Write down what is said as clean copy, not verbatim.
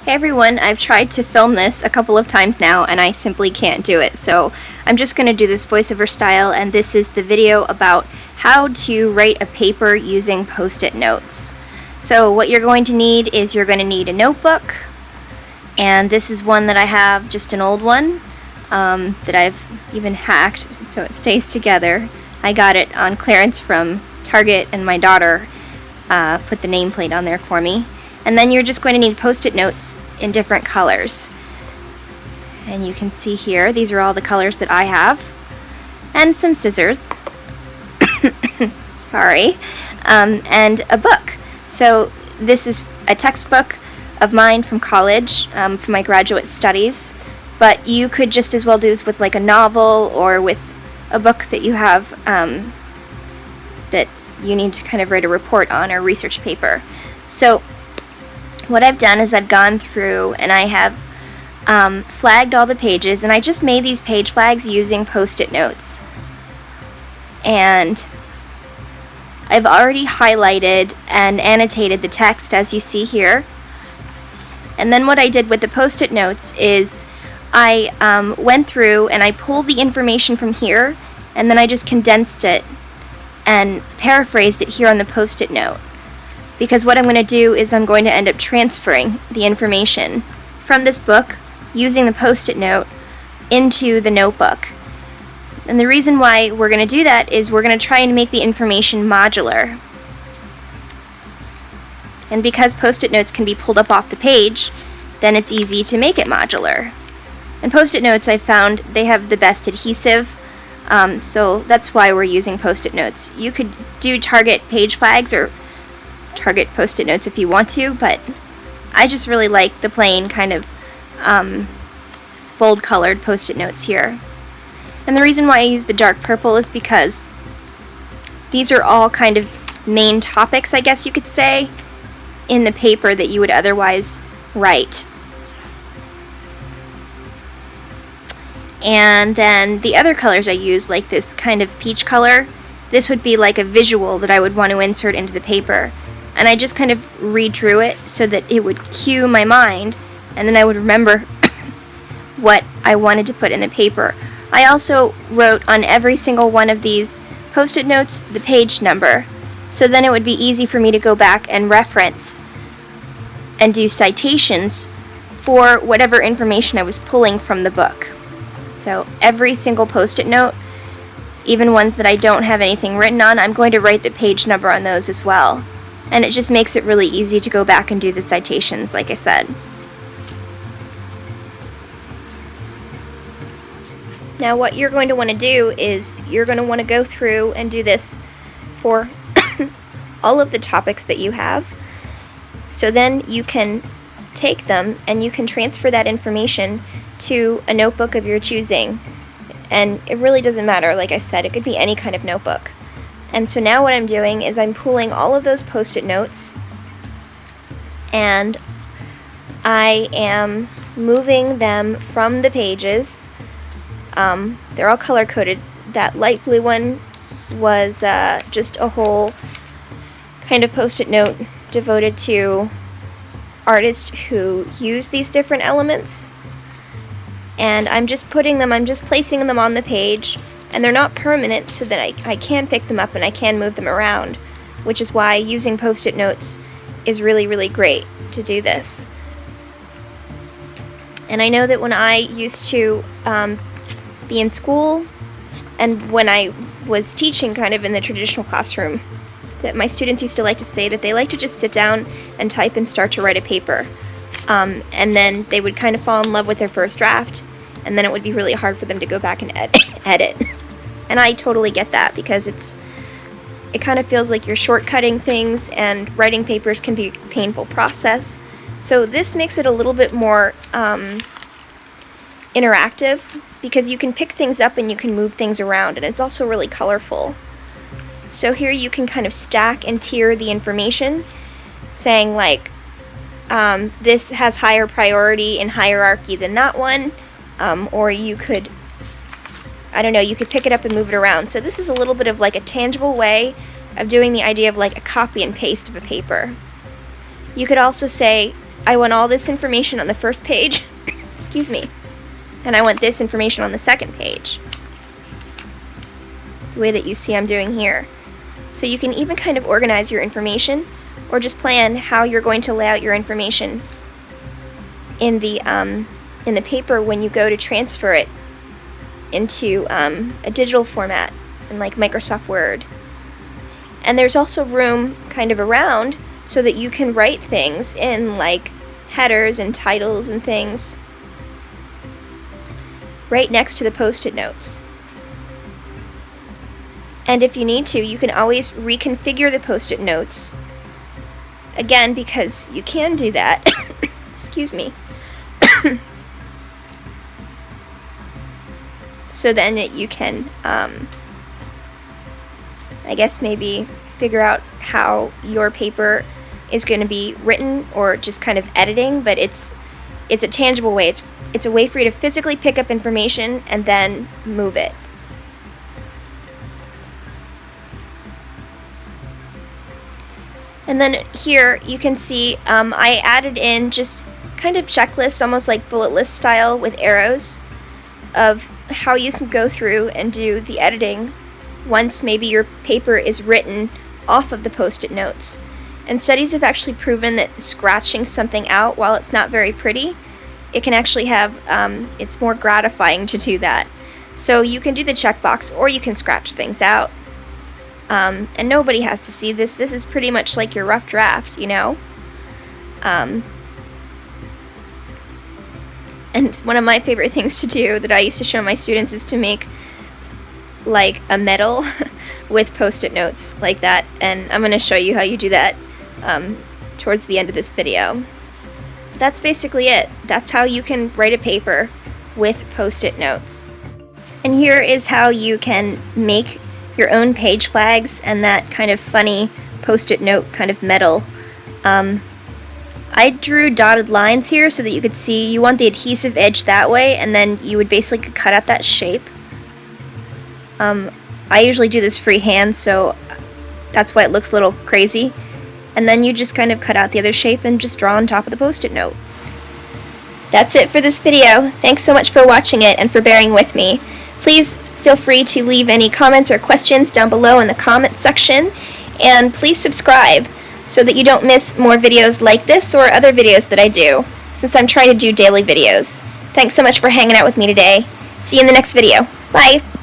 Hey everyone, I've tried to film this a couple of times now and I simply can't do it, so I'm just going to do this voiceover style, and this is the video about how to write a paper using post-it notes. So what you're going to need is you're going to need a notebook, and this is one that I have, just an old one, that I've even hacked so it stays together. I got it on clearance from Target and my daughter put the nameplate on there for me. And then you're just going to need post-it notes in different colors. And you can see here, these are all the colors that I have. And some scissors. Sorry. And a book. So this is a textbook of mine from college, for my graduate studies. But you could just as well do this with like a novel or with a book that you have that you need to kind of write a report on or research paper. So what I've done is I've gone through and I have flagged all the pages, and I just made these page flags using post-it notes. And I've already highlighted and annotated the text as you see here. And then what I did with the post-it notes is I went through and I pulled the information from here, and then I just condensed it and paraphrased it here on the post-it note. Because what I'm going to do is I'm going to end up transferring the information from this book using the post-it note into the notebook. And the reason why we're going to do that is we're going to try and make the information modular. And because post-it notes can be pulled up off the page, then it's easy to make it modular. And post-it notes, I found they have the best adhesive, so that's why we're using post-it notes. You could do Target page flags or Target post-it notes if you want to, but I just really like the plain kind of bold colored post-it notes here. And the reason why I use the dark purple is because these are all kind of main topics, I guess you could say, in the paper that you would otherwise write. And then the other colors I use, like this kind of peach color, this would be like a visual that I would want to insert into the paper. And I just kind of redrew it so that it would cue my mind, and then I would remember what I wanted to put in the paper. I also wrote on every single one of these post-it notes the page number, so then it would be easy for me to go back and reference and do citations for whatever information I was pulling from the book. So every single post-it note, even ones that I don't have anything written on, I'm going to write the page number on those as well. And it just makes it really easy to go back and do the citations, like I said. Now what you're going to want to do is you're going to want to go through and do this for all of the topics that you have. So then you can take them and you can transfer that information to a notebook of your choosing. And it really doesn't matter, like I said, it could be any kind of notebook. And so now what I'm doing is I'm pulling all of those post-it notes and I am moving them from the pages. They're all color-coded. That light blue one was just a whole kind of post-it note devoted to artists who use these different elements. And I'm just placing them on the page. And they're not permanent, so that I can pick them up and I can move them around, which is why using post-it notes is really, really great to do this. And I know that when I used to be in school and when I was teaching kind of in the traditional classroom, that my students used to like to say that they like to just sit down and type and start to write a paper. And then they would kind of fall in love with their first draft, and then it would be really hard for them to go back and edit. And I totally get that, because it kind of feels like you're shortcutting things, and writing papers can be a painful process. So this makes it a little bit more interactive, because you can pick things up and you can move things around, and it's also really colorful. So here you can kind of stack and tier the information, saying like, this has higher priority and hierarchy than that one, or you could, I don't know, you could pick it up and move it around. So this is a little bit of like a tangible way of doing the idea of like a copy and paste of a paper. You could also say, I want all this information on the first page, excuse me, and I want this information on the second page, the way that you see I'm doing here. So you can even kind of organize your information, or just plan how you're going to lay out your information in the paper when you go to transfer it into a digital format in like Microsoft Word. And there's also room kind of around so that you can write things in like headers and titles and things right next to the post-it notes. And if you need to, you can always reconfigure the post-it notes. Again, because you can do that. Excuse me. So then that you can, I guess maybe figure out how your paper is going to be written, or just kind of editing, but it's a tangible way. It's a way for you to physically pick up information and then move it. And then here you can see I added in just kind of checklist, almost like bullet list style with arrows, of how you can go through and do the editing once maybe your paper is written off of the post-it notes. And studies have actually proven that scratching something out, while it's not very pretty, it can actually have, it's more gratifying to do that. So you can do the checkbox, or you can scratch things out. And nobody has to see this. This is pretty much like your rough draft, you know? And one of my favorite things to do that I used to show my students is to make like a medal with post-it notes like that. And I'm going to show you how you do that towards the end of this video. That's basically it. That's how you can write a paper with post-it notes. And here is how you can make your own page flags and that kind of funny post-it note kind of medal. I drew dotted lines here so that you could see you want the adhesive edge that way, and then you would basically cut out that shape. I usually do this freehand, so that's why it looks a little crazy. And then you just kind of cut out the other shape and just draw on top of the post-it note. That's it for this video. Thanks so much for watching it and for bearing with me. Please feel free to leave any comments or questions down below in the comments section, and please subscribe so that you don't miss more videos like this or other videos that I do, since I'm trying to do daily videos. Thanks so much for hanging out with me today. See you in the next video. Bye!